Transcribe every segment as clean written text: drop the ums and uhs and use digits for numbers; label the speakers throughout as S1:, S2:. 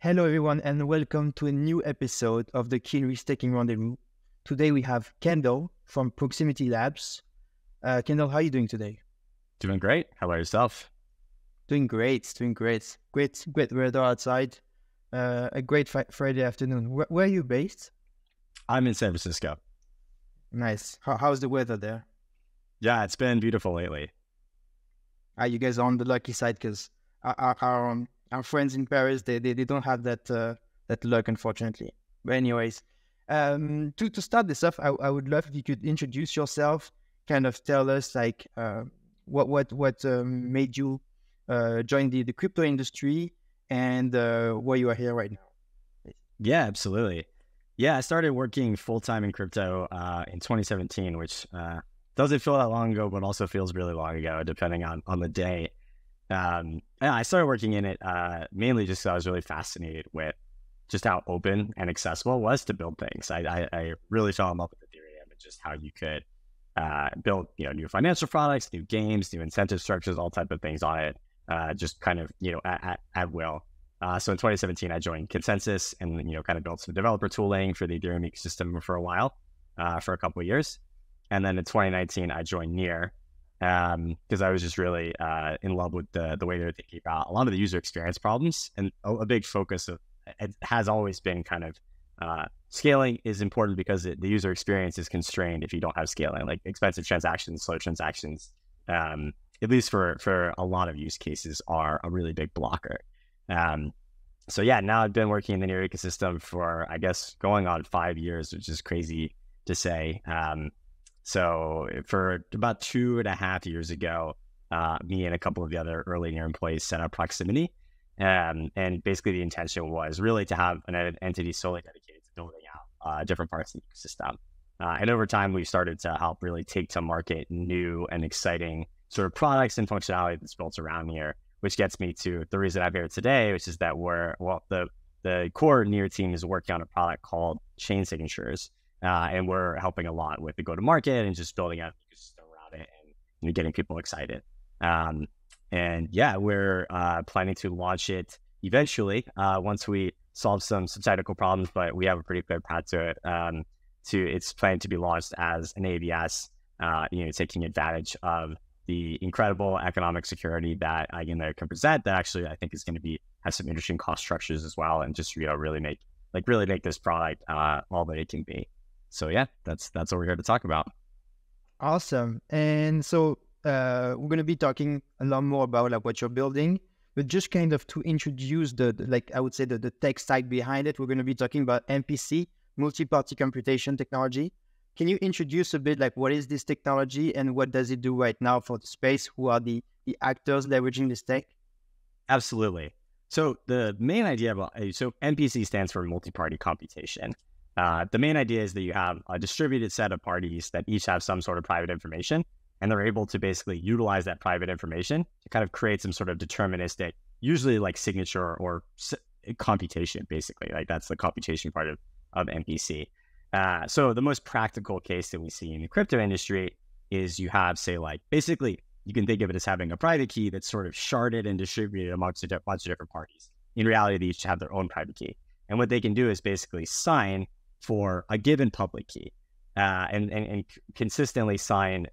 S1: Hello, everyone, and welcome to a new episode of the Kiln Restaking Rendez-Vous. Today we have Kendall from Proximity Labs. Kendall, how are you doing today?
S2: Doing great. How about yourself?
S1: Doing great. Great weather outside. A great Friday afternoon. Where are you based?
S2: I'm in San Francisco.
S1: Nice. How's the weather there?
S2: Yeah, it's been beautiful lately.
S1: You guys are on the lucky side because our friends in Paris, they don't have that luck, unfortunately. But anyways, to start this off, I would love if you could introduce yourself, kind of tell us like what made you join the crypto industry and why you are here right now.
S2: Yeah, absolutely. Yeah, I started working full-time in crypto in 2017, which doesn't feel that long ago, but also feels really long ago, depending on the day. I started working in it mainly just because I was really fascinated with just how open and accessible it was to build things. I really fell in love with Ethereum and just how you could build new financial products, new games, new incentive structures, all type of things on it, just kind of at will. So in 2017, I joined Consensus and kind of built some developer tooling for the Ethereum ecosystem for a while, for a couple of years. And then in 2019, I joined Near because I was just really in love with the way they're thinking about a lot of the user experience problems. And a big focus of it has always been kind of scaling is important because the user experience is constrained if you don't have scaling, like expensive transactions, slow transactions, at least for a lot of use cases, are a really big blocker. So yeah, now I've been working in the Near ecosystem for, I guess, going on 5 years, which is crazy to say. So for about 2.5 years ago, me and a couple of the other early Near employees set up Proximity. And basically the intention was really to have an entity solely dedicated to building out different parts of the ecosystem. And over time, we started to help really take to market new and exciting sort of products and functionality that's built around Near, which gets me to the reason I'm here today, which is that the core Near team is working on a product called Chain Signatures. And we're helping a lot with the go-to-market and just building out the ecosystem around it and getting people excited. And yeah, we're planning to launch it eventually once we solve some technical problems, but we have a pretty clear path to it. It's planned to be launched as an AVS, taking advantage of the incredible economic security that Eigenlayer can present. That actually I think is going to have some interesting cost structures as well, and just really make this product all that it can be. So yeah, that's what we're here to talk about.
S1: Awesome. And so we're going to be talking a lot more about like what you're building, but just kind of to introduce the tech stack behind it, we're going to be talking about MPC, multi-party computation technology. Can you introduce a bit like what is this technology and what does it do right now for the space? Who are the actors leveraging this tech?
S2: Absolutely. So the main idea so MPC stands for multi-party computation. The main idea is that you have a distributed set of parties that each have some sort of private information, and they're able to basically utilize that private information to kind of create some sort of deterministic, usually like signature or computation, basically. Like that's the computation part of MPC. So the most practical case that we see in the crypto industry is you have, say, like basically you can think of it as having a private key that's sort of sharded and distributed amongst a bunch of different parties. In reality, they each have their own private key. And what they can do is basically sign for a given public key and consistently sign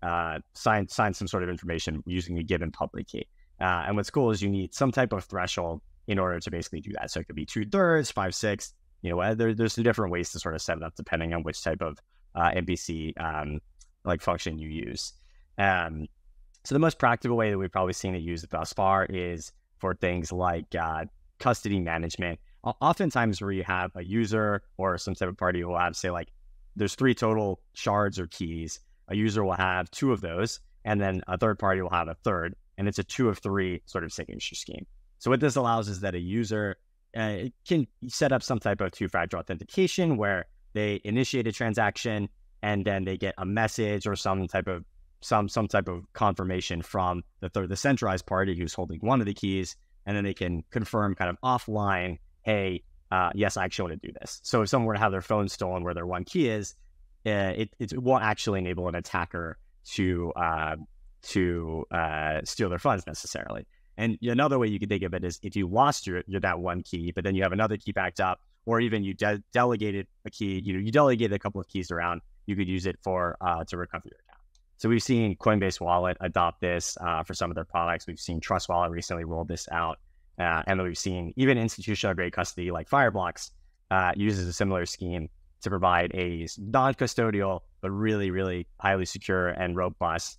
S2: some sort of information using a given public key. And what's cool is you need some type of threshold in order to basically do that. So it could be 2/3, 5/6. There's some different ways to sort of set it up depending on which type of MPC function you use. So the most practical way that we've probably seen it used thus far is for things like custody management. Oftentimes where you have a user or some type of party who will have, say, like there's 3 total shards or keys. A user will have 2 of those, and then a third party will have a third, and it's a 2 of 3 sort of signature scheme. So what this allows is that a user can set up some type of two-factor authentication where they initiate a transaction and then they get a message or some type of confirmation from the centralized party who's holding one of the keys, and then they can confirm kind of offline, hey, yes, I actually want to do this. So if someone were to have their phone stolen where their one key is, it won't actually enable an attacker to steal their funds necessarily. And another way you could think of it is if you lost your that one key, but then you have another key backed up, or even you delegated a key, you delegated a couple of keys around, you could use it for to recover your account. So we've seen Coinbase Wallet adopt this for some of their products. We've seen Trust Wallet recently roll this out. And then we've seen even institutional grade custody like Fireblocks uses a similar scheme to provide a non-custodial, but really, really highly secure and robust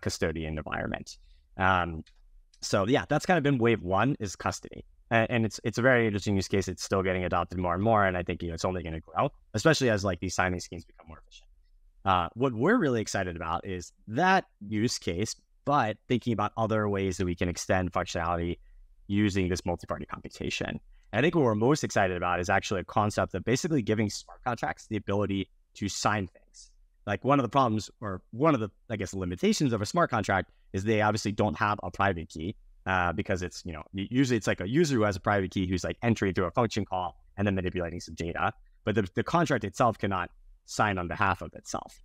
S2: custodian environment. So yeah, that's kind of been wave one, is custody. And it's a very interesting use case. It's still getting adopted more and more. And I think it's only going to grow, especially as like these signing schemes become more efficient. What we're really excited about is that use case, but thinking about other ways that we can extend functionality using this multi-party computation. And I think what we're most excited about is actually a concept of basically giving smart contracts the ability to sign things. Like one of the problems, or one of the, I guess, limitations of a smart contract is they obviously don't have a private key because it's, usually it's like a user who has a private key who's like entering through a function call and then manipulating some data. But the contract itself cannot sign on behalf of itself,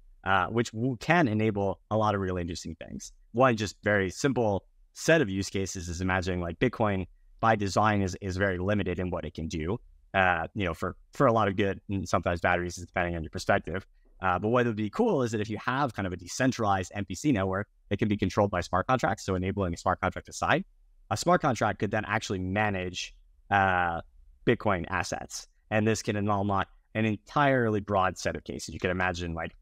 S2: which can enable a lot of really interesting things. One just very simple set of use cases is imagining like Bitcoin by design is very limited in what it can do, for a lot of good and sometimes bad reasons, depending on your perspective. But what would be cool is that if you have kind of a decentralized MPC network that can be controlled by smart contracts, so enabling a smart contract to sign, a smart contract could then actually manage Bitcoin assets. And this can unlock an entirely broad set of cases. You can imagine like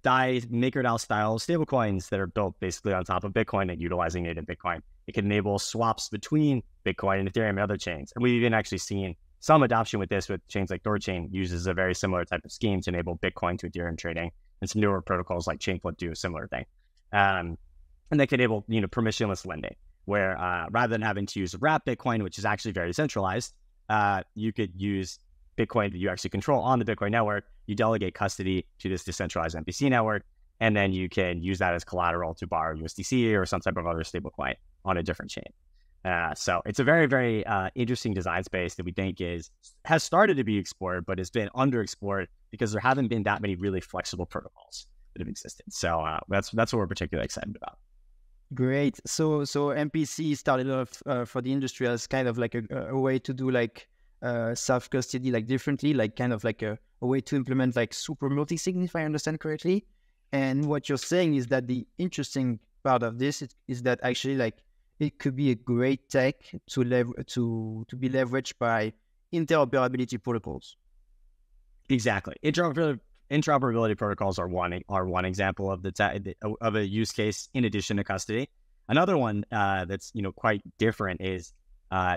S2: MakerDAO style stablecoins that are built basically on top of Bitcoin and utilizing native Bitcoin. It can enable swaps between Bitcoin and Ethereum and other chains. And we've even actually seen some adoption with this, with chains like Thorchain uses a very similar type of scheme to enable Bitcoin to Ethereum trading, and some newer protocols like Chainflip do a similar thing. And they can enable permissionless lending, where rather than having to use wrap Bitcoin, which is actually very centralized, you could use Bitcoin that you actually control on the Bitcoin network. You delegate custody to this decentralized MPC network, and then you can use that as collateral to borrow USDC or some type of other stablecoin on a different chain. So it's a very, very interesting design space that we think has started to be explored, but has been underexplored because there haven't been that many really flexible protocols that have existed. So that's what we're particularly excited about.
S1: Great. So MPC started off for the industry as kind of like a way to do like self-custody like differently, like kind of like a way to implement like super multi-sig, if I understand correctly. And what you're saying is that the interesting part of this is that actually like it could be a great tech to be leveraged by interoperability protocols.
S2: Exactly. Interoperability protocols are one example of of a use case in addition to custody. Another one that's quite different is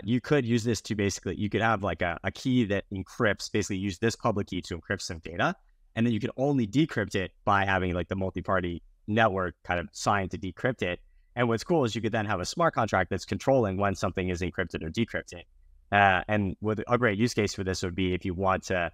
S2: you could use this to basically, you could have like a key that encrypts, basically use this public key to encrypt some data, and then you could only decrypt it by having like the multi-party network kind of signed to decrypt it. And what's cool is you could then have a smart contract that's controlling when something is encrypted or decrypted. And with a great use case for this would be if you want to,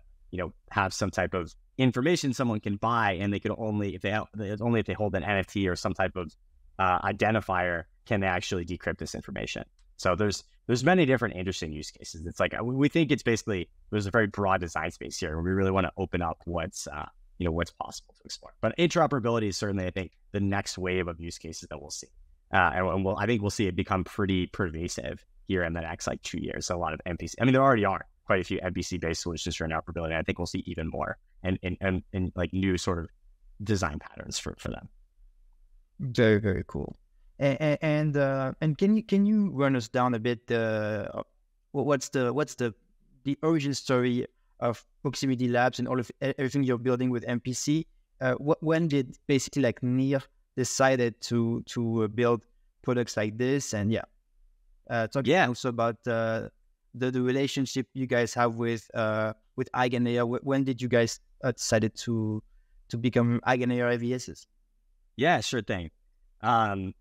S2: have some type of information someone can buy, and they can only if they hold an NFT or some type of identifier, can they actually decrypt this information. So there's many different interesting use cases. It's like we think it's basically there's a very broad design space here, and we really want to open up what's possible to explore. But interoperability is certainly, I think, the next wave of use cases that we'll see. And I think we'll see it become pretty pervasive here in the next 2 years. So a lot of MPC, there already are quite a few MPC-based solutions for interoperability. I think we'll see even more and like new sort of design patterns for them.
S1: Very, very cool. And can you run us down a bit? What's the origin story of Proximity Labs and everything you're building with MPC? When did basically Nir decided to build products like this? And also about the relationship you guys have with Eigenlayer. When did you guys decided to become Eigenlayer AVSs?
S2: Yeah, sure thing. So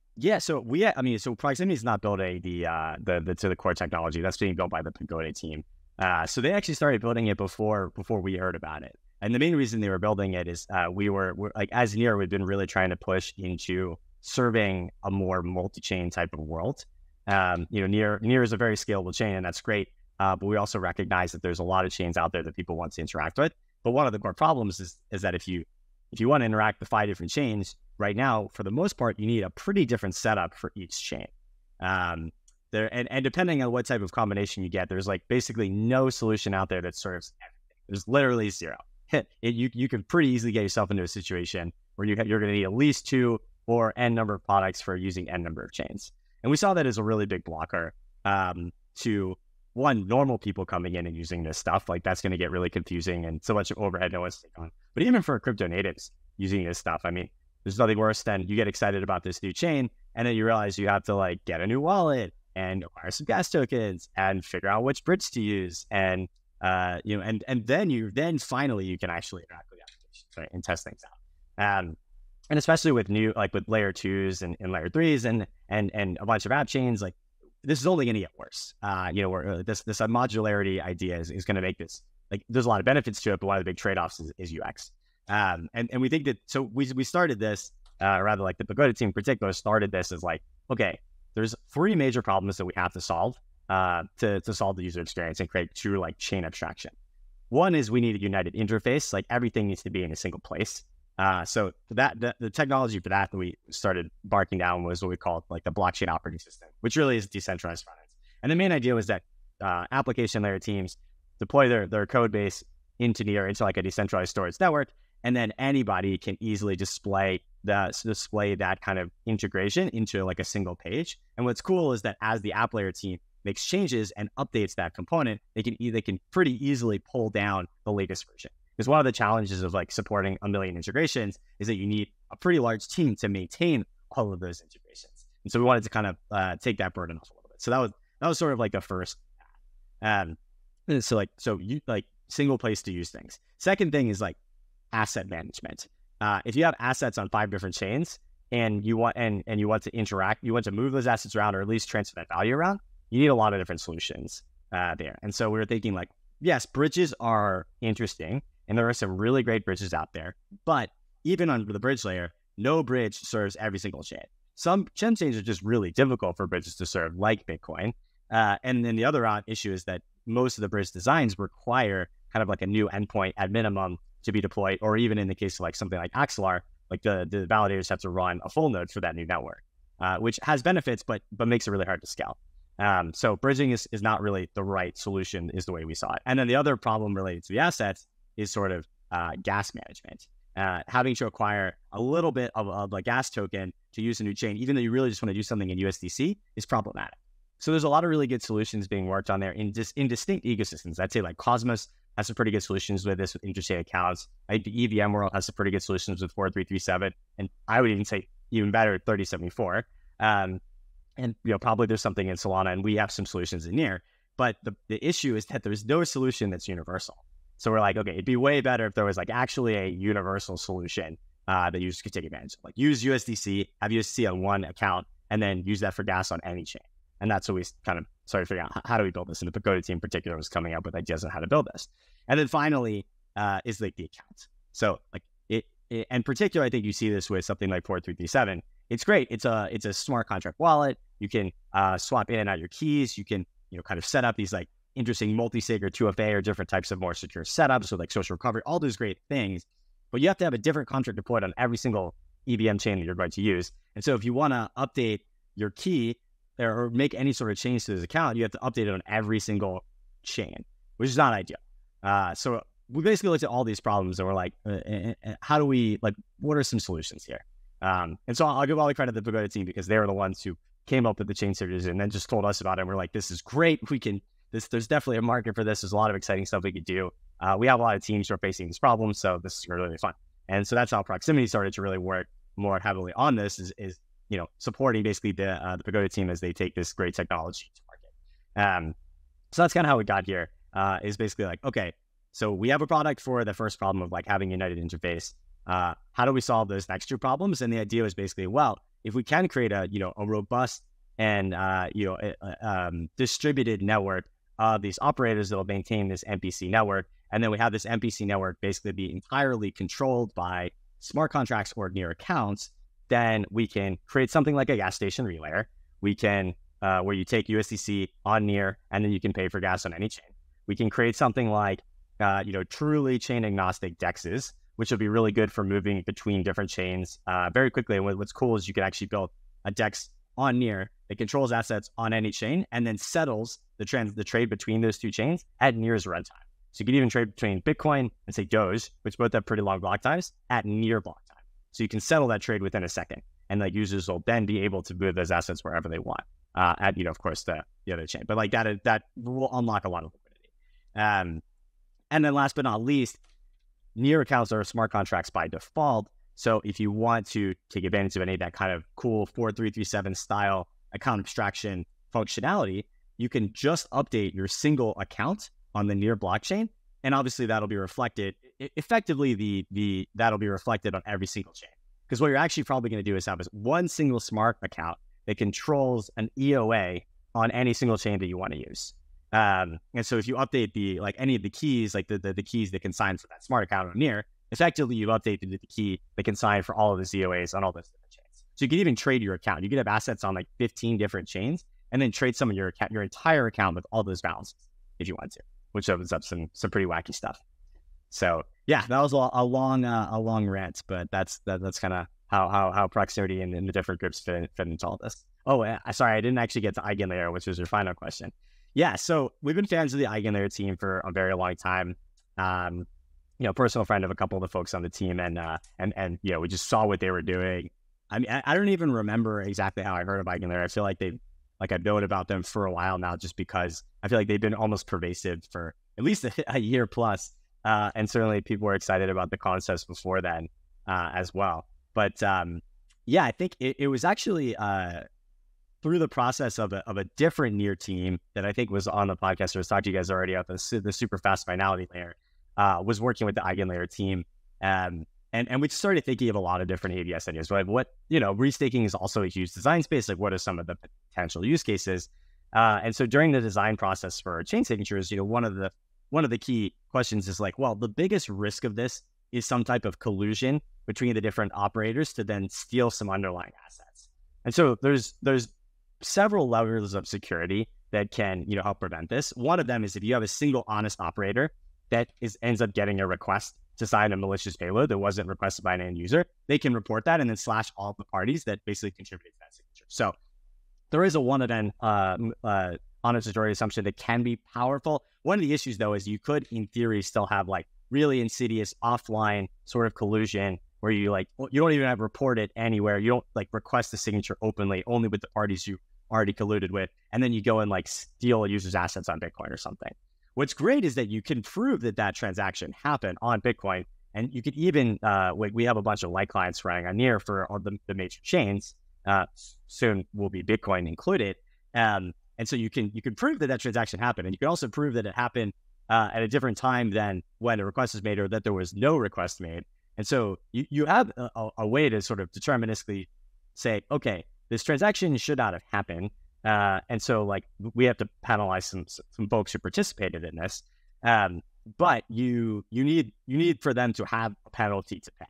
S2: Proximity is not building the core technology that's being built by the Pagoda team. So they actually started building it before we heard about it. And the main reason they were building it is we're as Nir, we've been really trying to push into serving a more multi-chain type of world. Nir is a very scalable chain, and that's great. But we also recognize that there's a lot of chains out there that people want to interact with. But one of the core problems is that if you want to interact with 5 different chains right now, for the most part, you need a pretty different setup for each chain. and depending on what type of combination you get, there's like basically no solution out there that serves everything. There's literally zero. You can pretty easily get yourself into a situation where you're going to need at least 2 or n number of products for using n number of chains. And we saw that as a really big blocker to one, normal people coming in and using this stuff. Like that's going to get really confusing and so much overhead no one's taking on. But even for crypto natives using this stuff, I mean, there's nothing worse than you get excited about this new chain and then you realize you have to like get a new wallet and acquire some gas tokens and figure out which bridge to use. And, and then finally you can actually interact with the applications, right? And test things out. And especially with with layer 2s and layer 3s and a bunch of app chains, like this is only going to get worse. Where this modularity idea is going to make this, like, there's a lot of benefits to it, but one of the big trade-offs is UX. And we think that, so we started this, rather like the Pagoda team in particular started this as like, okay, there's 3 major problems that we have to solve to solve the user experience and create true like chain abstraction. One is we need a united interface, like everything needs to be in a single place. So the technology for that we started barking down was what we called like the blockchain operating system, which really is decentralized finance. And the main idea was that application layer teams deploy their code base into like a decentralized storage network, and then anybody can easily display that kind of integration into like a single page. And what's cool is that as the app layer team makes changes and updates that component, they can pretty easily pull down the latest version. Because one of the challenges of like supporting a million integrations is that you need a pretty large team to maintain all of those integrations. And so we wanted to kind of take that burden off a little bit. So that was sort of like the first. So you like single place to use things. Second thing is like asset management. If you have assets on 5 different chains and you want to interact, you want to move those assets around or at least transfer that value around, you need a lot of different solutions there. And so we were thinking like, yes, bridges are interesting. And there are some really great bridges out there, but even under the bridge layer, no bridge serves every single chain. Some chains are just really difficult for bridges to serve, like Bitcoin. And then the other issue is that most of the bridge designs require kind of like a new endpoint at minimum to be deployed, or even in the case of like something like Axelar, like the validators have to run a full node for that new network, which has benefits, but makes it really hard to scale. So bridging is not really the right solution, is the way we saw it. And then the other problem related to the assets is sort of gas management. Having to acquire a little bit of a gas token to use a new chain, even though you really just want to do something in USDC, is problematic. So there's a lot of really good solutions being worked on there in distinct ecosystems. I'd say like Cosmos has some pretty good solutions with this, with interstate accounts. I think the EVM world has some pretty good solutions with 4337, and I would even say even better 3074. And probably there's something in Solana, and we have some solutions in Near. But the issue is that there's no solution that's universal. So we're like, okay, it'd be way better if there was like actually a universal solution that users could take advantage of. Like use USDC, have USDC on one account, and then use that for gas on any chain. And that's what we kind of started figuring out, how do we build this? And the Pagoda team in particular was coming up with ideas on how to build this. And then finally is like the accounts. So like it in particular, I think you see this with something like 4337. It's great. It's a smart contract wallet. You can swap in and out your keys. You can kind of set up these like interesting multi-sig or 2FA or different types of more secure setups with like social recovery, all those great things. But you have to have a different contract deployed on every single EVM chain that you're going to use. And so if you want to update your key or make any sort of change to this account, you have to update it on every single chain, which is not ideal. So we basically looked at all these problems and we're like, how do we, like, what are some solutions here? And so I'll give all the credit to the Pagoda team because they were the ones who came up with the chain series and then just told us about it. And we're like, this is great. There's definitely a market for this. There's a lot of exciting stuff we could do. We have a lot of teams who are facing these problems, so this is really fun. And so that's how Proximity started to really work more heavily on this, is supporting basically the Pagoda team as they take this great technology to market. So that's kind of how we got here, is basically like, okay, so we have a product for the first problem of like having a united interface. How do we solve those next 2 problems? And the idea was basically, well, if we can create a robust and distributed network of these operators that will maintain this MPC network, and then we have this MPC network basically be entirely controlled by smart contracts or Near accounts, then we can create something like a gas station relayer. We can, where you take USDC on Near, and then you can pay for gas on any chain. We can create something like, truly chain agnostic DEXs, which will be really good for moving between different chains very quickly. And what's cool is you can actually build a DEX on Near that controls assets on any chain and then settles the trade between those two chains at Near's runtime. So you can even trade between Bitcoin and say Doge, which both have pretty long block times, at Near block time. So you can settle that trade within a second, and like users will then be able to move those assets wherever they want at, of course, the other chain. But like that will unlock a lot of liquidity. And then last but not least, Near accounts are smart contracts by default. So if you want to take advantage of any of that kind of cool 4337 style account abstraction functionality, you can just update your single account on the Near blockchain, and obviously that'll be reflected effectively. That'll be reflected on every single chain, because what you're actually probably going to do is have one single smart account that controls an EOA on any single chain that you want to use. And so if you update any of the keys, like the keys that can sign for that smart account on Near, effectively you've updated the key that can sign for all of the EOAs on all those different chains. So you can even trade your account. You could have assets on like 15 different chains, and then trade some of your entire account with all those balances if you want to, which opens up some pretty wacky stuff. So yeah, that was a long rant, but that's kind of how Proximity and the different groups fit into all this. Oh, sorry, I didn't actually get to EigenLayer, which was your final question. Yeah, so we've been fans of the EigenLayer team for a very long time. Personal friend of a couple of the folks on the team, and we just saw what they were doing. I mean, I don't even remember exactly how I heard of EigenLayer. I feel like I've known about them for a while now, just because I feel like they've been almost pervasive for at least a year plus. And certainly people were excited about the concepts before then as well. But I think it was actually through the process of a different Near team that I think was on the podcast, or was talking to you guys already about the super fast finality layer, was working with the EigenLayer team. And we started thinking of a lot of different AVS ideas, right? Restaking is also a huge design space. Like, what are some of the potential use cases? And so during the design process for chain signatures, one of the key questions is like, well, the biggest risk of this is some type of collusion between the different operators to then steal some underlying assets. And so there's several levels of security that can, help prevent this. One of them is if you have a single honest operator that ends up getting a request to sign a malicious payload that wasn't requested by an end user, they can report that and then slash all of the parties that basically contributed to that signature. So there is a one-of-n honest majority assumption that can be powerful. One of the issues, though, is you could, in theory, still have like really insidious offline sort of collusion where you don't even have reported anywhere. You don't like request the signature openly, only with the parties you already colluded with, and then you go and like steal a user's assets on Bitcoin or something. What's great is that you can prove that transaction happened on Bitcoin, and you could even we have a bunch of light clients running on Near for all the major chains. Soon will be Bitcoin included, and so you can prove that transaction happened, and you can also prove that it happened at a different time than when a request was made, or that there was no request made. And so you have a way to sort of deterministically say, okay, this transaction should not have happened. And so like we have to penalize some folks who participated in this. But you need for them to have a penalty to pay.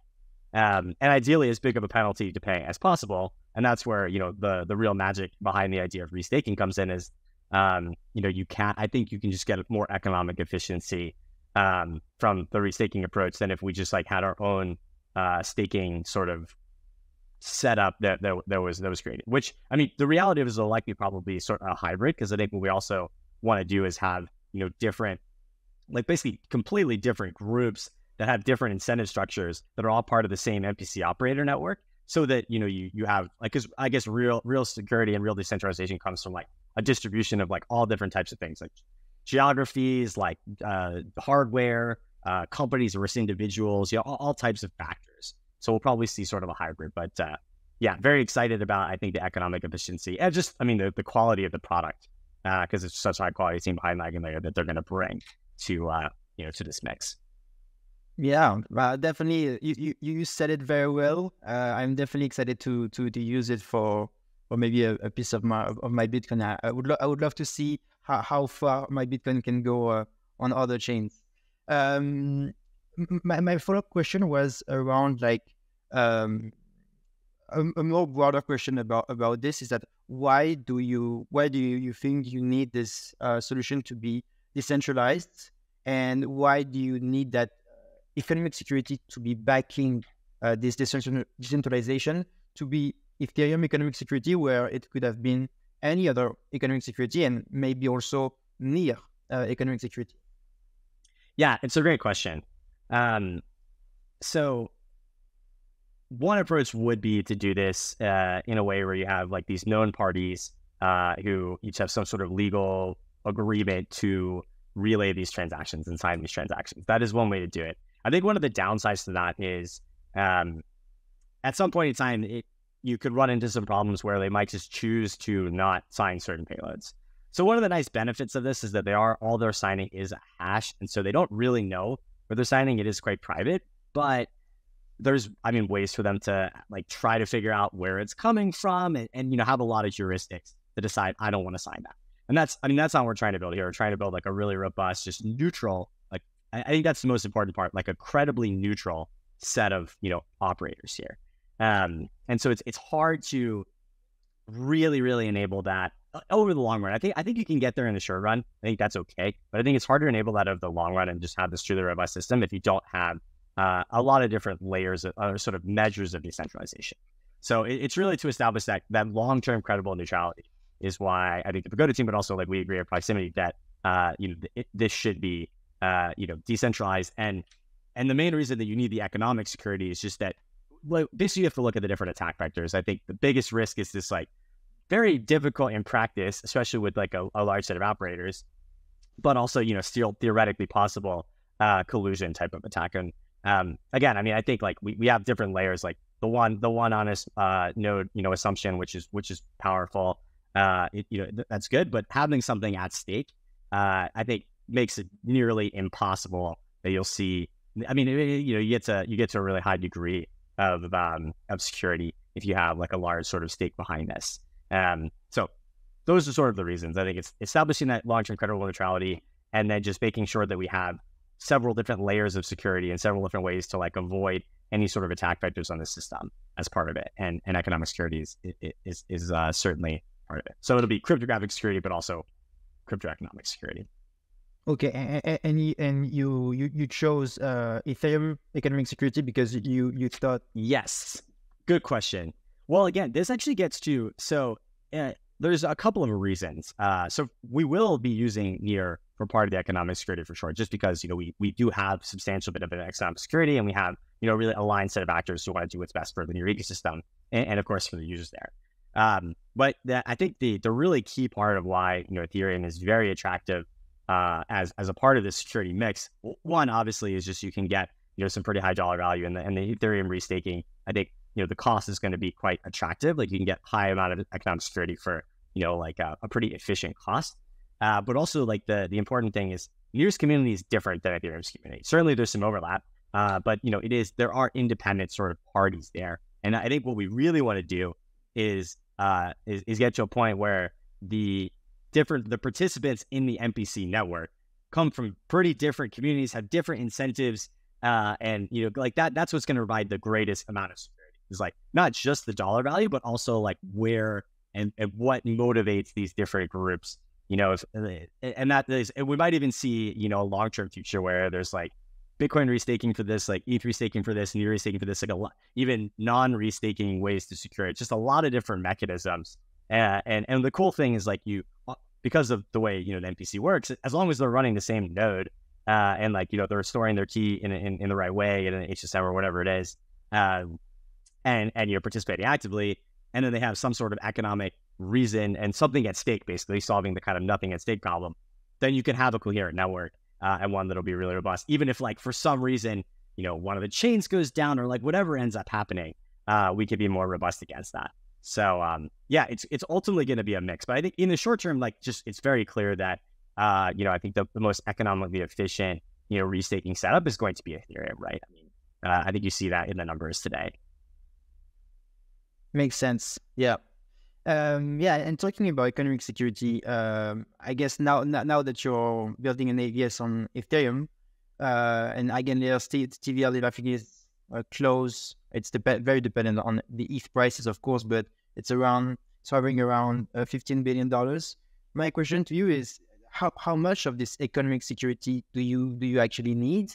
S2: And ideally as big of a penalty to pay as possible. And that's where, the real magic behind the idea of restaking comes in is, I think you can just get more economic efficiency from the restaking approach than if we just like had our own staking sort of setup that was created. Which, I mean, the reality of it is it'll likely probably sort of a hybrid, because I think what we also want to do is have, different, like basically completely different groups that have different incentive structures that are all part of the same MPC operator network, so that, you have like, because I guess real security and real decentralization comes from like a distribution of like all different types of things, like geographies, like hardware, companies versus individuals, all types of factors. So we'll probably see sort of a hybrid, but very excited about, I think, the economic efficiency and just, I mean, the quality of the product, because it's such a high quality team behind EigenLayer that they're going to bring to, to this mix.
S1: Yeah, definitely. You said it very well. I'm definitely excited to use it for maybe a piece of my Bitcoin. I would love to see how far my Bitcoin can go on other chains. My follow-up question was around like a more broader question about this, is that why do you think you need this solution to be decentralized, and why do you need that economic security to be backing this decentralization to be Ethereum economic security, where it could have been any other economic security, and maybe also near economic security?
S2: Yeah, it's a great question. So one approach would be to do this in a way where you have like these known parties who each have some sort of legal agreement to relay these transactions and sign these transactions. That is one way to do it. I think one of the downsides to that is at some point in time, you could run into some problems where they might just choose to not sign certain payloads. So one of the nice benefits of this is that all they're signing is a hash. And so they don't really know where they're signing. It is quite private, but there's, ways for them to like try to figure out where it's coming from and have a lot of heuristics to decide, I don't want to sign that. And that's not what we're trying to build here. We're trying to build like a really robust, just neutral, like, I think that's the most important part, like a credibly neutral set of, operators here. And so it's hard to really enable that over the long run. I think you can get there in the short run. I think that's okay, but I think it's hard to enable that over the long run and just have this truly robust system if you don't have a lot of different layers of sort of measures of decentralization. So it's really to establish that long-term credible neutrality is why I think the Pagoda team, but also like we agree at Proximity that this should be decentralized. And the main reason that you need the economic security is just that basically you have to look at the different attack vectors. I think the biggest risk is this like very difficult in practice, especially with like a large set of operators, but also, still theoretically possible collusion type of attack. And again, I think like we have different layers, like the one honest node, assumption, which is powerful. That's good, but having something at stake, I think makes it nearly impossible that you'll see. You get to a really high degree of security if you have like a large sort of stake behind this. So those are sort of the reasons. I think it's establishing that long-term credible neutrality, and then just making sure that we have several different layers of security and several different ways to like avoid any sort of attack vectors on the system as part of it. And economic security is certainly part of it. So it'll be cryptographic security, but also cryptoeconomic security.
S1: Okay, and you chose Ethereum economic security because you thought...
S2: Yes, good question. Well, again, this actually gets to, there's a couple of reasons. So we will be using Near for part of the economic security for sure, just because, we do have substantial bit of an economic security, and we have, really aligned set of actors who want to do what's best for the Near ecosystem and of course for the users there. But I think the really key part of why, Ethereum is very attractive as a part of this security mix, one obviously is just you can get, some pretty high dollar value, and the Ethereum restaking, I think, the cost is going to be quite attractive. Like you can get high amount of economic security for, like a pretty efficient cost. But also like the important thing is Near's community is different than Ethereum's community. Certainly there's some overlap, but there are independent sort of parties there. And I think what we really want to do is get to a point where the participants in the MPC network come from pretty different communities, have different incentives, and like that's what's going to provide the greatest amount of security. Is like not just the dollar value, but also like where and what motivates these different groups. And we might even see a long-term future where there's like Bitcoin restaking for this, like ETH restaking for this, and Near restaking for this, like a lot, even non-restaking ways to secure it. Just a lot of different mechanisms. And the cool thing is like because of the way the NPC works, as long as they're running the same node, and like they're storing their key in the right way in an HSM or whatever it is, and you're participating actively, and then they have some sort of economic reason and something at stake, basically solving the kind of nothing at stake problem, then you can have a coherent network and one that'll be really robust. Even if like for some reason, one of the chains goes down or like whatever ends up happening, we could be more robust against that. So it's ultimately going to be a mix. But I think in the short term, like just it's very clear that I think the most economically efficient restaking setup is going to be Ethereum, right? I think you see that in the numbers today.
S1: Makes sense. Yeah. And talking about economic security, I guess now that you're building an AVS on Ethereum, and eigenlayers TVL traffic is close. It's very dependent on the ETH prices, of course, but it's hovering around $15 billion. My question to you is, how much of this economic security do you actually need?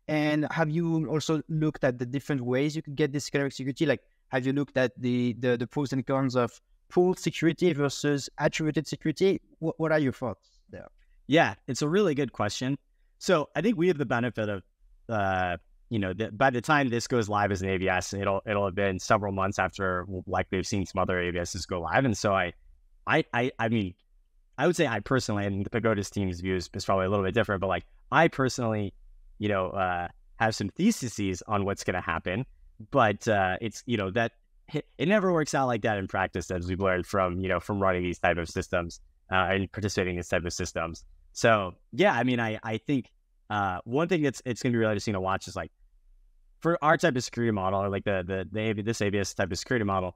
S1: And have you also looked at the different ways you could get this economic security? Like, Have you looked at the pros and cons of pooled security versus attributed security? What are your thoughts there?
S2: Yeah, it's a really good question. So I think we have the benefit of, by the time this goes live as an AVS, it'll have been several months after we'll likely have seen some other AVSs go live. And so I mean, I would say I personally, and the Pagoda's team's views is probably a little bit different, but like I personally, have some theses on what's going to happen, but it's, that it never works out like that in practice, as we've learned from running these type of systems and participating in these type of systems. So yeah, I mean, I think one thing it's going to be really interesting to watch is like for our type of security model, or like this AVS type of security model,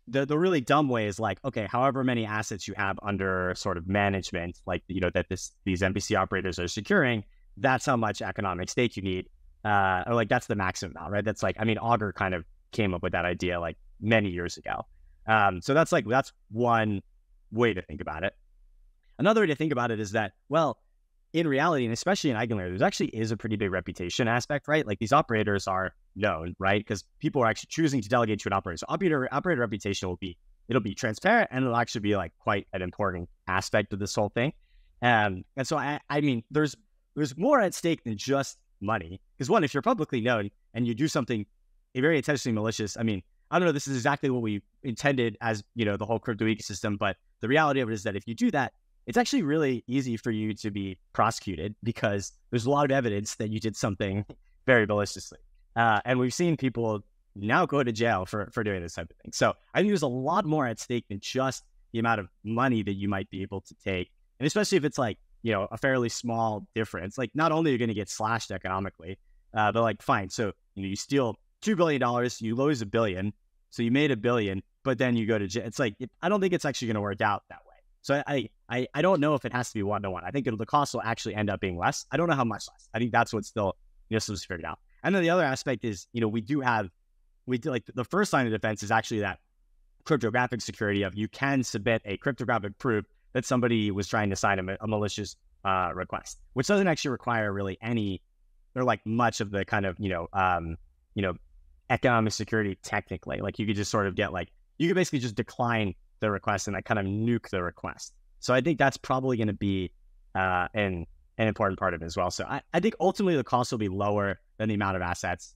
S2: the really dumb way is like, okay, however many assets you have under sort of management, like, that these MPC operators are securing, that's how much economic stake you need. Or like, that's the maximum amount, right? That's like, I mean, Augur kind of came up with that idea like many years ago. So that's one way to think about it. Another way to think about it is that, well, in reality, and especially in Eigenlayer, there's actually is a pretty big reputation aspect, right? Like these operators are known, right? Because people are actually choosing to delegate to an operator. So operator reputation it'll be transparent, and it'll actually be like quite an important aspect of this whole thing. And so I mean, there's more at stake than just money. Because one, if you're publicly known and you do something very intentionally malicious, I mean, I don't know, this is exactly what we intended as, the whole crypto ecosystem, but the reality of it is that if you do that, it's actually really easy for you to be prosecuted because there's a lot of evidence that you did something very maliciously. And we've seen people now go to jail for doing this type of thing. So I think there's a lot more at stake than just the amount of money that you might be able to take. And especially if it's like, a fairly small difference, like not only are you going to get slashed economically, but like, fine. So, you steal $2 billion, you lose $1 billion. So you made $1 billion, but then you go to jail. It's like, I don't think it's actually going to work out that way. So I don't know if it has to be one-to-one. I think the cost will actually end up being less. I don't know how much less. I think that's what's still still figured out. And then the other aspect is, we do like the first line of defense is actually that cryptographic security of you can submit a cryptographic proof that somebody was trying to sign a malicious request, which doesn't actually require really any or like much of the kind of economic security technically. Like you could just sort of get you could basically just decline the request and kind of nuke the request. So I think that's probably going to be an important part of it as well. So I think ultimately the cost will be lower than the amount of assets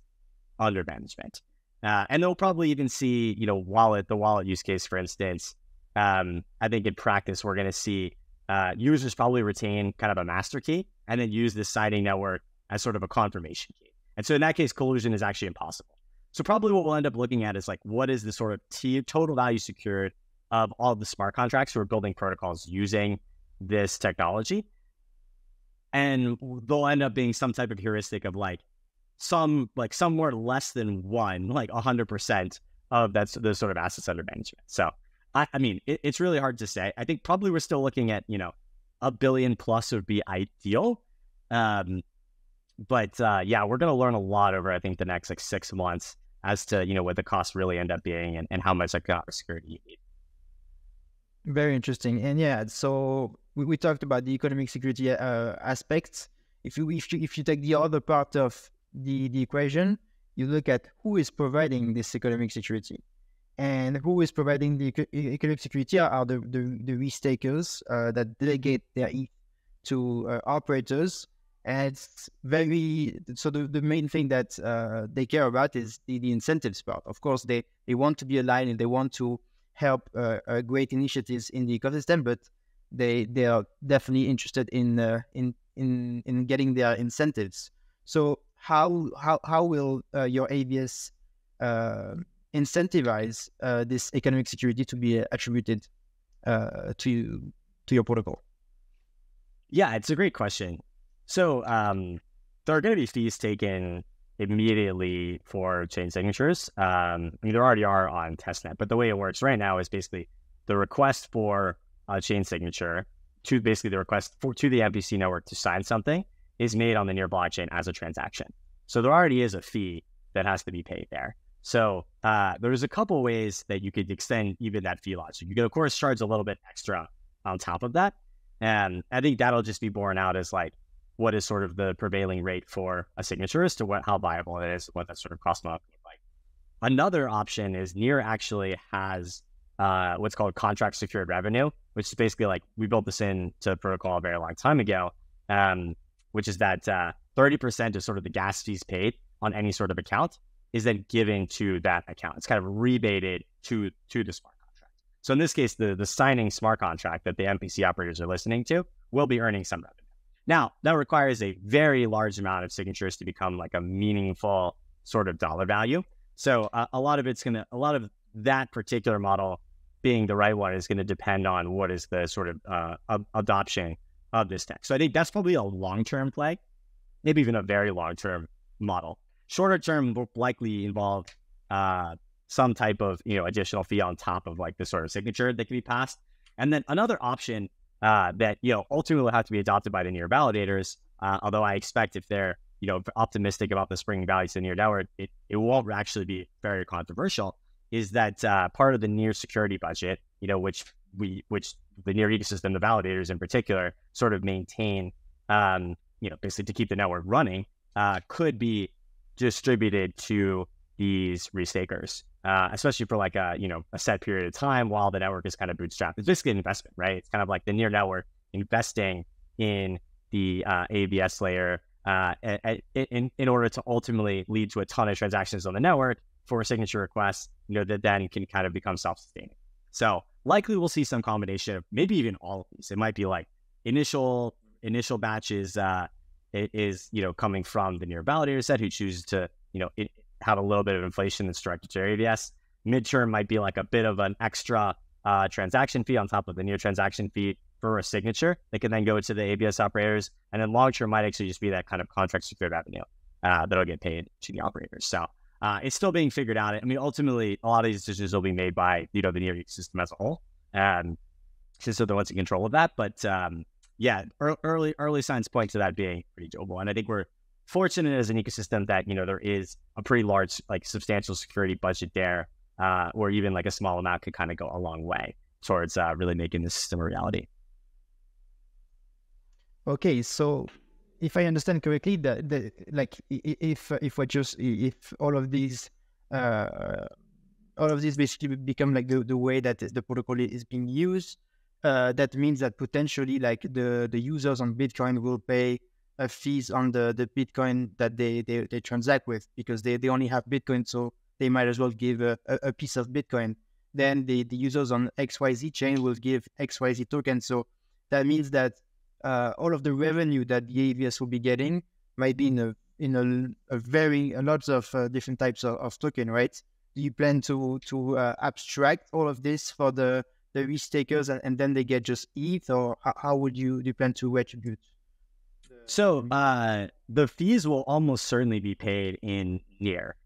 S2: under management. And they'll probably even see, the wallet use case, for instance. I think in practice, we're going to see users probably retain kind of a master key and then use this signing network as sort of a confirmation key. And so in that case, collusion is actually impossible. So probably what we'll end up looking at is what is the sort of total value secured of all of the smart contracts who are building protocols using this technology. And they'll end up being some type of heuristic of somewhere less than 100% of the sort of assets under management. So, I mean, it's really hard to say. I think probably we're still looking at, $1 billion plus would be ideal. But yeah, we're going to learn a lot over, I think, the next 6 months as to, what the costs really end up being and how much economic security you need.
S1: Very interesting. And yeah, so we talked about the economic security aspects. If you take the other part of the equation, you look at who is providing this economic security. And who is providing the economic security are the restakers that delegate their ETH to operators. And it's so the main thing that they care about is the incentives part. Of course, they want to be aligned and they want to help great initiatives in the ecosystem, but they are definitely interested in getting their incentives. So how will your AVS incentivize this economic security to be attributed to your protocol?
S2: Yeah, it's a great question. So there are going to be fees taken immediately for chain signatures. I mean, there already are on Testnet, but the way it works right now is basically the request for a chain signature to basically the request to the MPC network to sign something is made on the near blockchain as a transaction. So there already is a fee that has to be paid there. So there's a couple ways that you could extend even that fee logic. You could, of course, charge a little bit extra on top of that. And I think that'll just be borne out as what is sort of the prevailing rate for a signature as to how viable it is, what that sort of cost model look like. Another option is Near actually has what's called contract secured revenue, which is basically like we built this into protocol a very long time ago, which is that 30% of sort of the gas fees paid on any sort of account is then given to that account. It's kind of rebated to the smart contract. So in this case, the signing smart contract that the MPC operators are listening to will be earning some revenue. Now, that requires a very large amount of signatures to become like a meaningful sort of dollar value. So a lot of that particular model being the right one is going to depend on what is the sort of adoption of this tech. So I think that's probably a long-term play, maybe even a very long-term model. Shorter term will likely involve some type of additional fee on top of like the sort of signature that can be passed. And then another option that ultimately will have to be adopted by the Near validators, although I expect if they're optimistic about the spring value to the Near network, it won't actually be very controversial, is that part of the Near security budget, which the Near ecosystem, the validators in particular, sort of maintain, basically to keep the network running, could be distributed to these restakers, especially for like a set period of time while the network is kind of bootstrapped. It's basically an investment, right? It's kind of like the Near network investing in the AVS layer in order to ultimately lead to a ton of transactions on the network for signature requests, that then can kind of become self-sustaining. So likely we'll see some combination of maybe even all of these. It might be like initial batches is coming from the Near validator set who chooses to have a little bit of inflation that's directed to AVS. Midterm might be like a bit of an extra transaction fee on top of the Near transaction fee for a signature that can then go to the AVS operators. And then long term might actually just be that kind of contract secured revenue that'll get paid to the operators. So it's still being figured out. I mean, ultimately, a lot of these decisions will be made by the Near ecosystem as a whole, since they're the ones in control of that. But early signs point to that being pretty doable. And I think we're fortunate as an ecosystem that there is a pretty large, like substantial security budget there, where even like a small amount could kind of go a long way towards really making this system a reality.
S1: Okay, so if I understand correctly, if all of these basically become like the way that the protocol is being used, that means that potentially like the users on Bitcoin will pay fees on the Bitcoin that they transact with, because they only have Bitcoin, so they might as well give a piece of Bitcoin. Then the users on XYZ chain will give XYZ token. So that means that all of the revenue that the AVS will be getting might be in a lots of different types of token, right? Do you plan to abstract all of this for the restakers and then they get just ETH, or how would you plan to retribute?
S2: So the fees will almost certainly be paid in Near,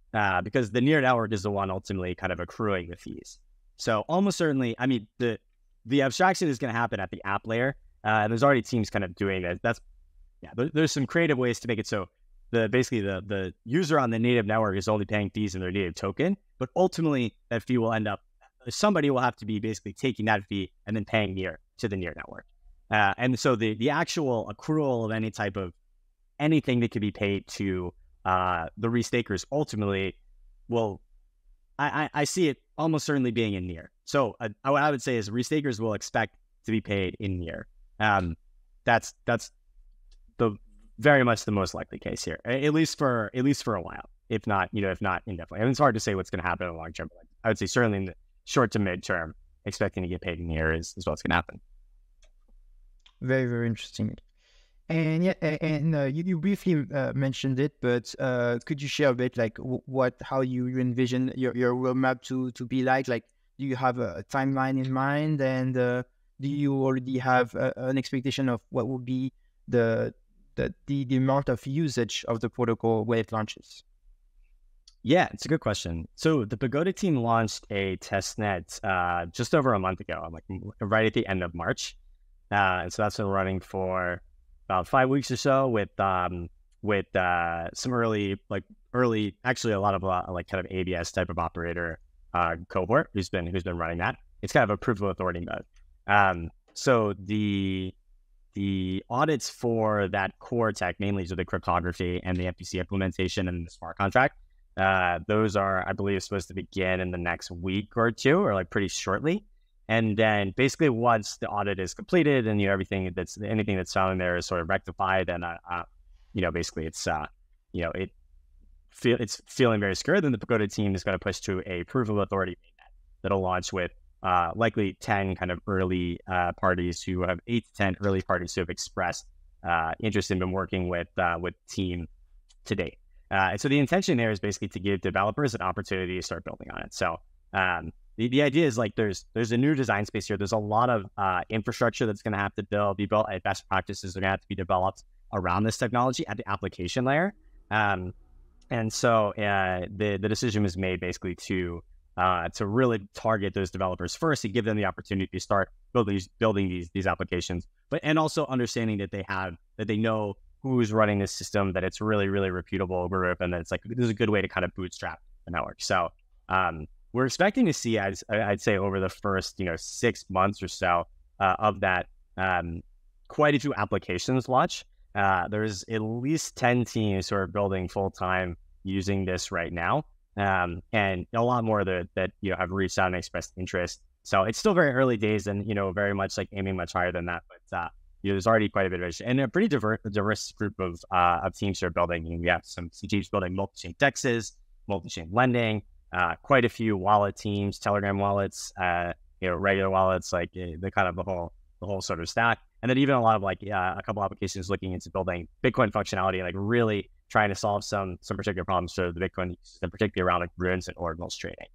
S2: because the Near network is the one ultimately kind of accruing the fees. So almost certainly, I mean, the abstraction is going to happen at the app layer. And there's already teams kind of doing that. There's some creative ways to make it so the user on the native network is only paying fees in their native token, but ultimately that fee will end up, somebody will have to be basically taking that fee and then paying Near to the Near network. And so the actual accrual of any type of anything that could be paid to the restakers ultimately will, I see it almost certainly being in Near. So what I would say is restakers will expect to be paid in Near. That's the very much the most likely case here, at least for a while, if not indefinitely. I mean, it's hard to say what's going to happen in the long term, but I would say certainly in the short to mid term, expecting to get paid in Near is what's going to happen.
S1: Very, very interesting. And you briefly mentioned it, but could you share a bit like how you envision your roadmap to be like? Like, do you have a timeline in mind, and do you already have an expectation of what will be the amount of usage of the protocol when it launches?
S2: Yeah, it's a good question. So the Pagoda team launched a testnet just over a month ago, like right at the end of March. And so that's been running for about 5 weeks or so with some early, actually a lot of like kind of AVS type of operator cohort who's been running that. It's kind of a proof of authority mode. So the audits for that core tech, mainly to the cryptography and the MPC implementation and the smart contract, Those are, I believe, supposed to begin in the next week or two, or like pretty shortly. And then basically once the audit is completed and anything that's found in there is sort of rectified, and basically it's it's feeling very secure, then the Pagoda team is going to push to a proof of authority mainnet that'll launch with likely 10 kind of early parties who have 8 to 10 early parties who have expressed interest in working with team to date. And so the intention there is basically to give developers an opportunity to start building on it. So the idea is like there's a new design space here. There's a lot of infrastructure that's going to have to be built. Best practices are going to have to be developed around this technology at the application layer. And so the decision was made basically to really target those developers first and give them the opportunity to start building these applications, and also understanding that they know who's running this system, that it's really, really reputable group, and that it's like this is a good way to kind of bootstrap the network. So we're expecting to see, I'd say, over the first 6 months or so of that, quite a few applications launch. There's at least 10 teams who are building full time using this right now, and a lot more that have reached out and expressed interest. So it's still very early days, and very much like aiming much higher than that. But there's already quite a bit of it, and a pretty diverse group of teams who are building. We have some teams building multi-chain DEXs, multi-chain lending, quite a few wallet teams, Telegram wallets, regular wallets, like the kind of the whole sort of stack. And then even a lot of a couple applications looking into building Bitcoin functionality, like really trying to solve some particular problems for the Bitcoin system, particularly around like runes and ordinals trading.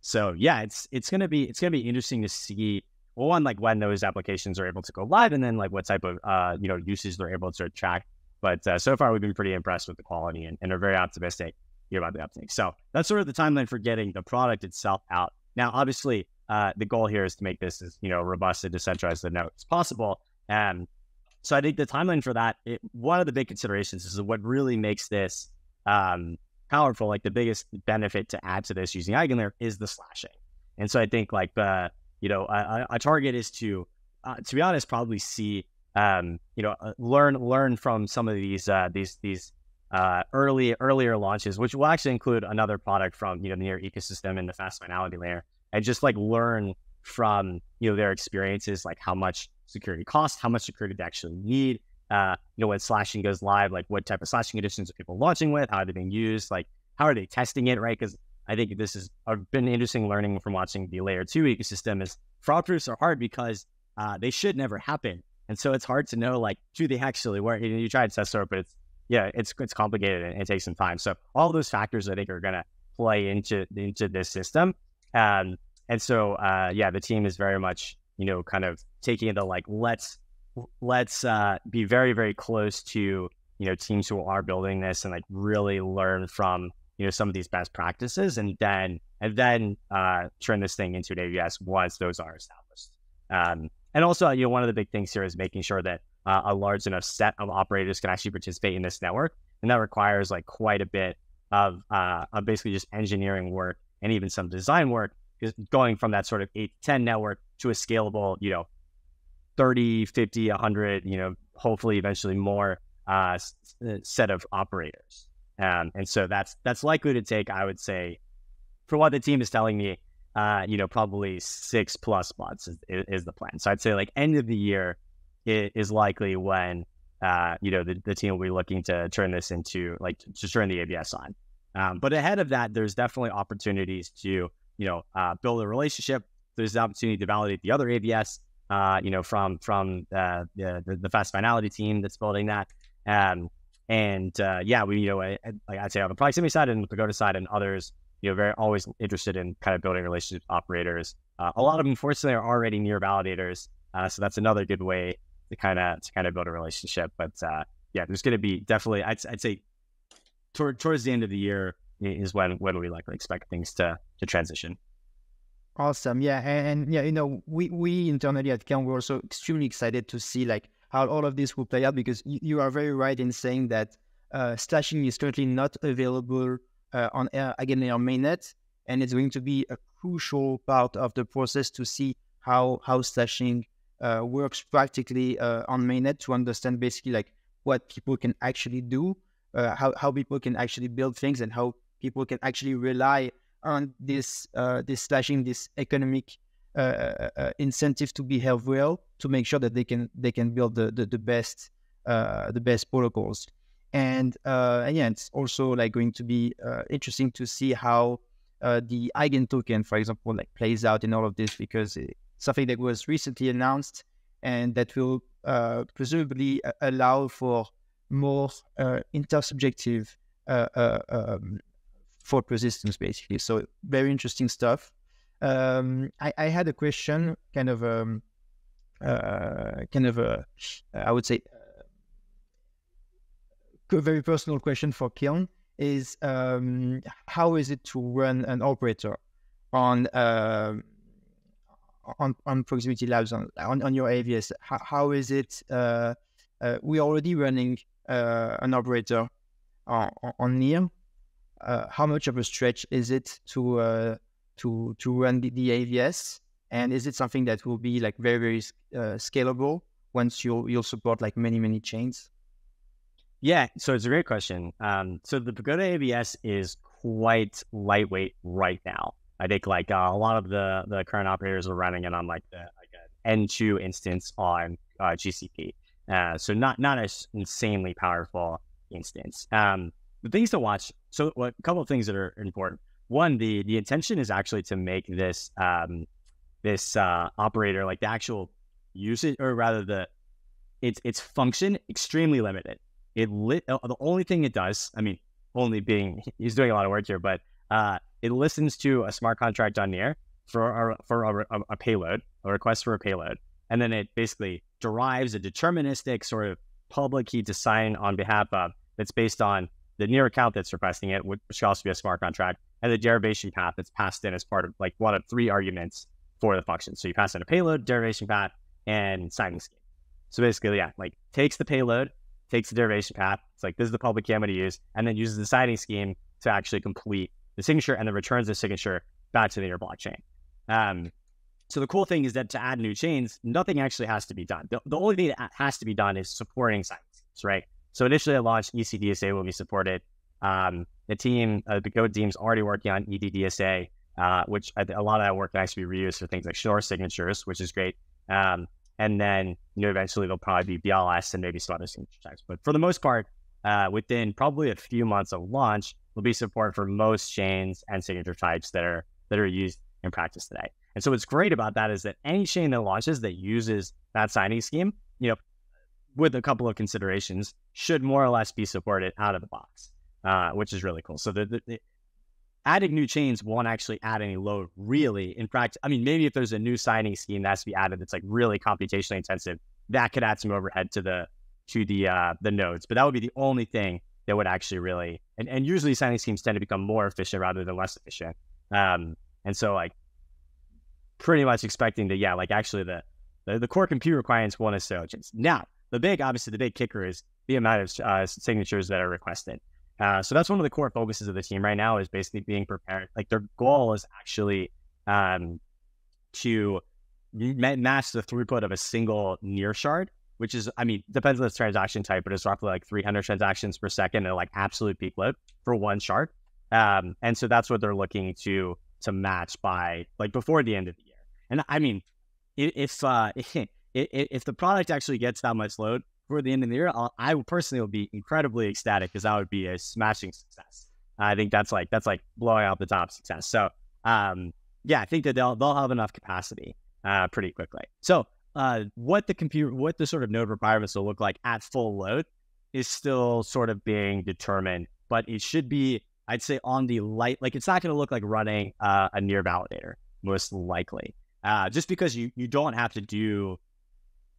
S2: So yeah, it's gonna be interesting to see one, like when those applications are able to go live, and then like what type of uses they're able to attract. But so far we've been pretty impressed with the quality and are very optimistic about the uptake. So that's sort of the timeline for getting the product itself out. Now, obviously, the goal here is to make this as robust and decentralized as possible. So I think the timeline for that, one of the big considerations is what really makes this powerful. Like the biggest benefit to add to this using EigenLayer is the slashing. And so I think like a target is to be honest, probably see learn from some of these earlier launches, which will actually include another product from the near ecosystem and the fast finality layer, and just like learn from their experiences, like how much security costs, how much security they actually need. When slashing goes live, like what type of slashing conditions are people launching with, how are they being used, like how are they testing it, right? Because I think this has been interesting learning from watching the layer 2 ecosystem is fraud proofs are hard because they should never happen. And so it's hard to know, like, do they actually work? You try to test it, but it's complicated and it takes some time. So all those factors I think are going to play into this system. And so the team is very much, kind of taking it to like, let's be very, very close to, teams who are building this and like really learn from, some of these best practices and then turn this thing into an AVS once those are established. And also, one of the big things here is making sure that a large enough set of operators can actually participate in this network. And that requires like quite a bit of basically just engineering work and even some design work, is going from that sort of 8 to 10 network to a scalable, 30, 50, 100, hopefully eventually more set of operators. And so that's likely to take, I would say, for what the team is telling me, probably 6+ months is the plan. So I'd say like end of the year is likely when, the team will be looking to turn this into like to turn the AVS on. But ahead of that, there's definitely opportunities to, build a relationship. There's the opportunity to validate the other AVS, from the fast finality team that's building that. I'd say on the proximity side and the Pagoda side and others, very always interested in kind of building relationships with operators. A lot of them, fortunately, are already near validators. So that's another good way to kind of build a relationship. But there's going to be definitely, I'd say towards the end of the year is when we likely expect things to transition.
S1: Awesome. Yeah. And we internally at Kiln, we're also extremely excited to see like how all of this will play out, because you are very right in saying that slashing is currently not available on EigenLayer mainnet, and it's going to be a crucial part of the process to see how slashing works practically on mainnet, to understand basically like what people can actually do. how people can actually build things and how people can actually rely on this slashing, this economic incentive to behave well, to make sure that they can build the best protocols. And yeah, it's also like going to be interesting to see how the Eigen token, for example, like plays out in all of this, because it's something that was recently announced and that will presumably allow for more intersubjective fault resistance, basically. So very interesting stuff. I had a question, kind of I would say a very personal question for Kiln is, how is it to run an operator on Proximity Labs on your AVS? How is it? We're already running an operator on NEAR. How much of a stretch is it to run the AVS? And is it something that will be like very, very scalable once you'll support like many chains?
S2: Yeah, so it's a great question. So the Pagoda AVS is quite lightweight right now. I think like a lot of the current operators are running it on like an N2 instance on GCP. So not an insanely powerful instance. The things to watch. So a couple of things that are important. One, the intention is actually to make this operator, like the actual usage, or rather its function, extremely limited. The only thing it does, I mean, only being he's doing a lot of work here, but it listens to a smart contract on NEAR for a payload, a request for a payload, and then it basically derives a deterministic sort of public key to sign on behalf of, that's based on the NEAR account that's requesting it, which should also be a smart contract, and the derivation path that's passed in as part of like one of three arguments for the function. So you pass in a payload, derivation path, and signing scheme. So basically, yeah, like takes the payload, takes the derivation path. It's like, this is the public key I'm going to use, and then uses the signing scheme to actually complete the signature, and then returns the signature back to the NEAR blockchain. So the cool thing is that to add new chains, nothing actually has to be done. The only thing that has to be done is supporting signing schemes, right? So initially at launch, ECDSA will be supported. The code team's already working on EDDSA, which a lot of that work can actually be reused for things like Schnorr signatures, which is great. And then, eventually there'll probably be BLS and maybe some other signature types. But for the most part, within probably a few months of launch, there'll be support for most chains and signature types that are used in practice today. And so what's great about that is that any chain that launches that uses that signing scheme, with a couple of considerations, should more or less be supported out of the box, which is really cool. So the adding new chains won't actually add any load, really. In practice, I mean, maybe if there's a new signing scheme that has to be added that's like really computationally intensive, that could add some overhead to the nodes. But that would be the only thing that would actually really, and usually signing schemes tend to become more efficient rather than less efficient. And so like pretty much expecting that, yeah, like actually the core compute requirements won't necessarily change. Now, the big kicker is the amount of signatures that are requested. So that's one of the core focuses of the team right now, is basically being prepared. Like their goal is actually to match the throughput of a single NEAR shard, which is, I mean, depends on the transaction type, but it's roughly like 300 transactions per second at like absolute peak load for one shard. And so that's what they're looking to match by like before the end of the year. And I mean, if the product actually gets that much load for the end of the year, I personally will be incredibly ecstatic, because that would be a smashing success. I think that's like blowing out the top success. So yeah, I think that they'll have enough capacity pretty quickly. So what the sort of node requirements will look like at full load is still sort of being determined, but it should be, I'd say, on the light, like it's not going to look like running a NEAR validator, most likely, just because you don't have to do.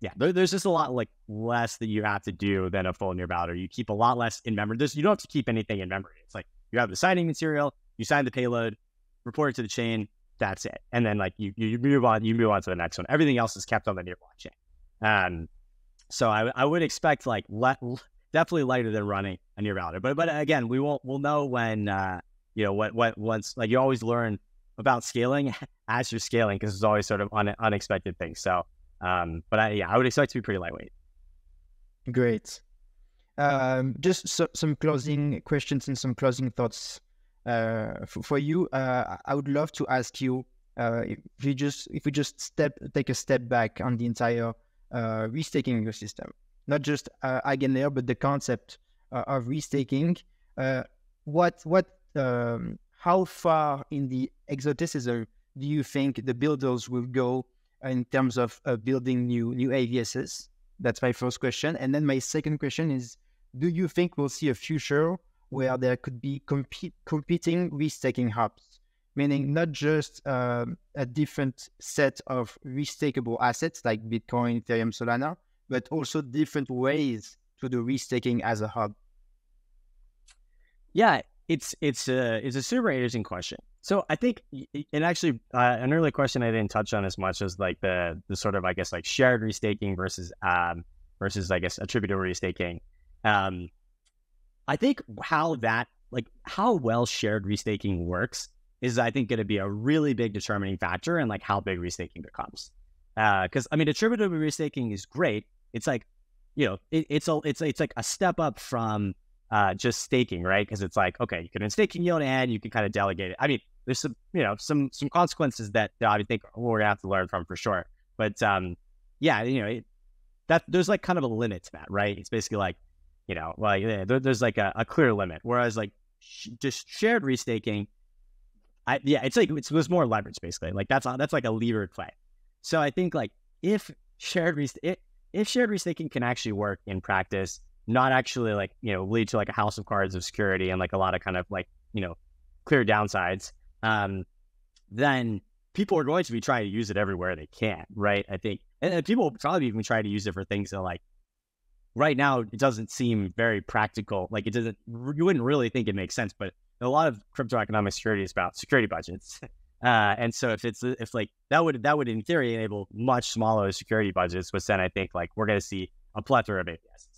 S2: Yeah, there's just a lot like less that you have to do than a full NEAR validator. You keep a lot less in memory. You don't have to keep anything in memory. It's like you have the signing material, you sign the payload, report it to the chain, that's it. And then like you move on to the next one. Everything else is kept on the NEAR blockchain. So I would expect like definitely lighter than running a NEAR validator. But again, we'll know when once, like, you always learn about scaling as you're scaling, because it's always sort of unexpected things. So. But I would expect to be pretty lightweight.
S1: Great. Just some closing questions and some closing thoughts for you. I would love to ask you if we just take a step back on the entire restaking ecosystem, not just Eigenlayer, but the concept of restaking. How far in the exoticism do you think the builders will go in terms of building new AVSs? That's my first question. And then my second question is, do you think we'll see a future where there could be competing restaking hubs, meaning not just a different set of restakeable assets like Bitcoin, Ethereum, Solana, but also different ways to do restaking as a hub?
S2: Yeah, it's a super interesting question. So I think, and actually an earlier question I didn't touch on as much as like the sort of, I guess, like shared restaking versus I guess attributable restaking. I think how well shared restaking works is, I think, going to be a really big determining factor in like how big restaking becomes. Because I mean, attributable restaking is great. It's like, you know, it's like a step up from just staking, right? Because it's like, okay, you can staking yield and you can kind of delegate it. I mean, there's some, you know, some consequences that I think we're gonna have to learn from for sure. But yeah, you know, that there's like kind of a limit to that, right? It's basically like, you know, well, yeah, there's like a clear limit. Whereas like just shared restaking, it's like there's more leverage basically. Like that's like a levered play. So I think like if shared restaking can actually work in practice, not actually like, you know, lead to like a house of cards of security and like a lot of kind of like, you know, clear downsides, then people are going to be trying to use it everywhere they can, right? I think, and people will probably even try to use it for things that like, right now, it doesn't seem very practical. Like you wouldn't really think it makes sense, but a lot of crypto economic security is about security budgets. And so if like that would in theory enable much smaller security budgets, which then I think like we're going to see a plethora of APIs.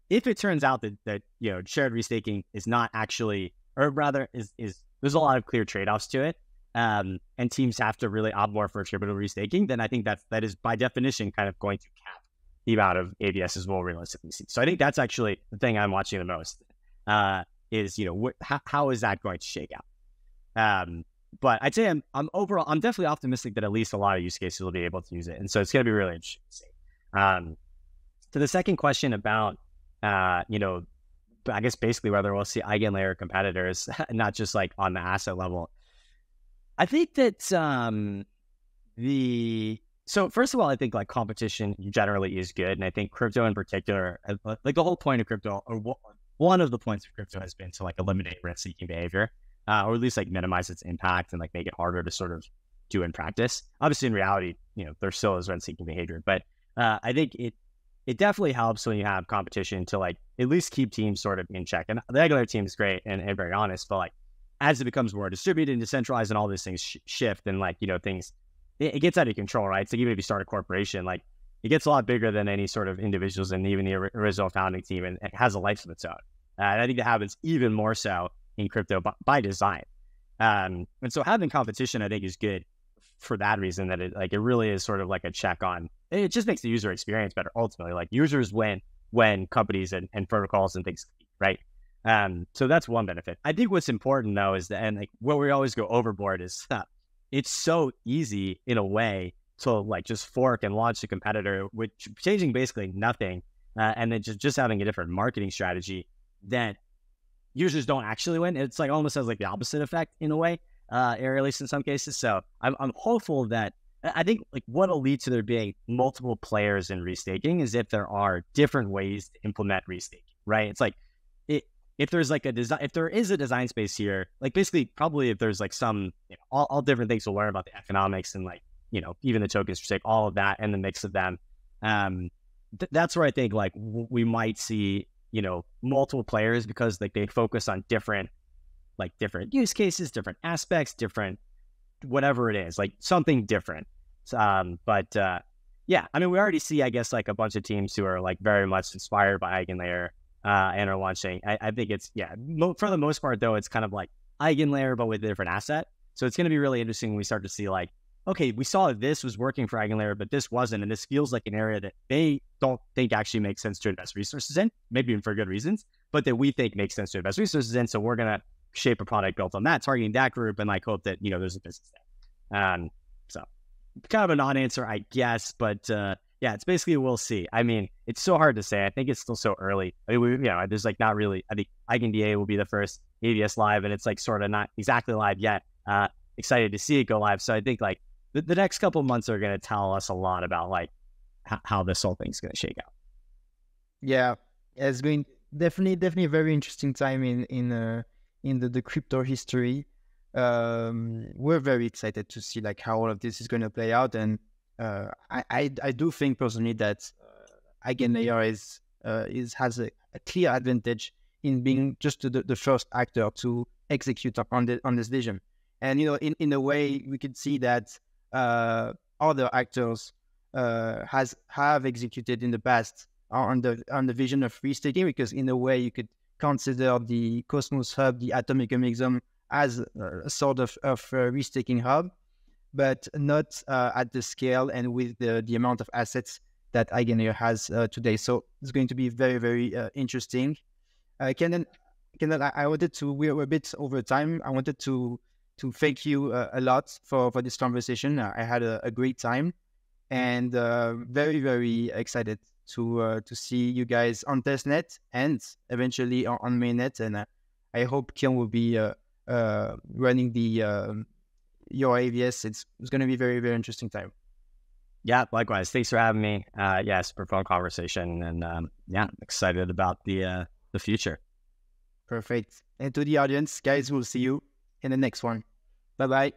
S2: If it turns out that you know, shared restaking is not actually, or rather is there's a lot of clear trade-offs to it, and teams have to really opt more for attributable restaking, then I think that is by definition kind of going to cap the amount of AVSs we'll realistically see. So I think that's actually the thing I'm watching the most, is, you know, how is that going to shake out? But I'd say I'm definitely optimistic that at least a lot of use cases will be able to use it, and so it's going to be really interesting to see. To the second question about you know, I guess basically whether we'll see eigenlayer competitors, not just like on the asset level. I think that so first of all, I think like competition generally is good. And I think crypto in particular, like the whole point of crypto, or one of the points of crypto has been to like eliminate rent-seeking behavior, or at least like minimize its impact and like make it harder to sort of do in practice. Obviously in reality, you know, there still is rent-seeking behavior, but I think it definitely helps when you have competition to like at least keep teams sort of in check. And the regular team is great and very honest, but like as it becomes more distributed and decentralized and all these things shift and like, you know, things, it gets out of control, right? So even if you start a corporation, like it gets a lot bigger than any sort of individuals and even the original founding team, and it has a life of its own. And I think that happens even more so in crypto by design. And so having competition, I think, is good for that reason, that it really is sort of like a check on, it just makes the user experience better ultimately. Like users win when companies and protocols and things compete, right? So that's one benefit. I think what's important though is that, and like where we always go overboard is it's so easy in a way to like just fork and launch a competitor with changing basically nothing, and then just having a different marketing strategy that users don't actually win. It's like almost has like the opposite effect in a way, or at least in some cases. So I'm hopeful that, I think like what'll lead to there being multiple players in restaking is if there are different ways to implement restaking, right? It's like if there's like if there is a design space here, like basically probably if there's like some, you know, all different things to learn about the economics and like, you know, even the tokens for stake, all of that and the mix of them. That's where I think like we might see, you know, multiple players, because like they focus on different use cases, different aspects, different whatever it is, like something different. Yeah, I mean, we already see, I guess, like a bunch of teams who are like very much inspired by Eigenlayer and are launching. I think it's, yeah, for the most part though, it's kind of like Eigenlayer but with a different asset. So it's going to be really interesting when we start to see like okay, we saw this was working for Eigenlayer, but this wasn't. And this feels like an area that they don't think actually makes sense to invest resources in, maybe even for good reasons, but that we think makes sense to invest resources in. So we're going to shape a product built on that, targeting that group, and like hope that, you know, there's a business there. So kind of a non-answer, I guess, but yeah, it's basically we'll see. I mean, it's so hard to say. I think it's still so early. I mean, you know, there's like not really. I think EigenDA will be the first AVS live, and it's like sort of not exactly live yet. Excited to see it go live. So I think like the next couple of months are going to tell us a lot about like how this whole thing's going to shake out.
S1: Yeah, it's going definitely a very interesting time in the crypto history. We're very excited to see like how all of this is going to play out, and I do think personally that Eigenlayer has a clear advantage in being just the first actor to execute on this vision. And you know, in a way, we could see that other actors have executed in the past on the vision of restaking, because in a way you could consider the Cosmos Hub, the Atomic Mechanism, as a sort of restaking hub, but not at the scale and with the amount of assets that Eigenlayer has today. So it's going to be very, very interesting. Kendall, I wanted to, we're a bit over time. I wanted to thank you a lot for this conversation. I had a great time, and very, very excited to see you guys on Testnet and eventually on mainnet. And I hope Kiln will be running your AVS. It's going to be very, very interesting time.
S2: Yeah, likewise. Thanks for having me. Yeah, super fun conversation, and yeah, excited about the future.
S1: Perfect. And to the audience, guys, we'll see you in the next one. Bye-bye.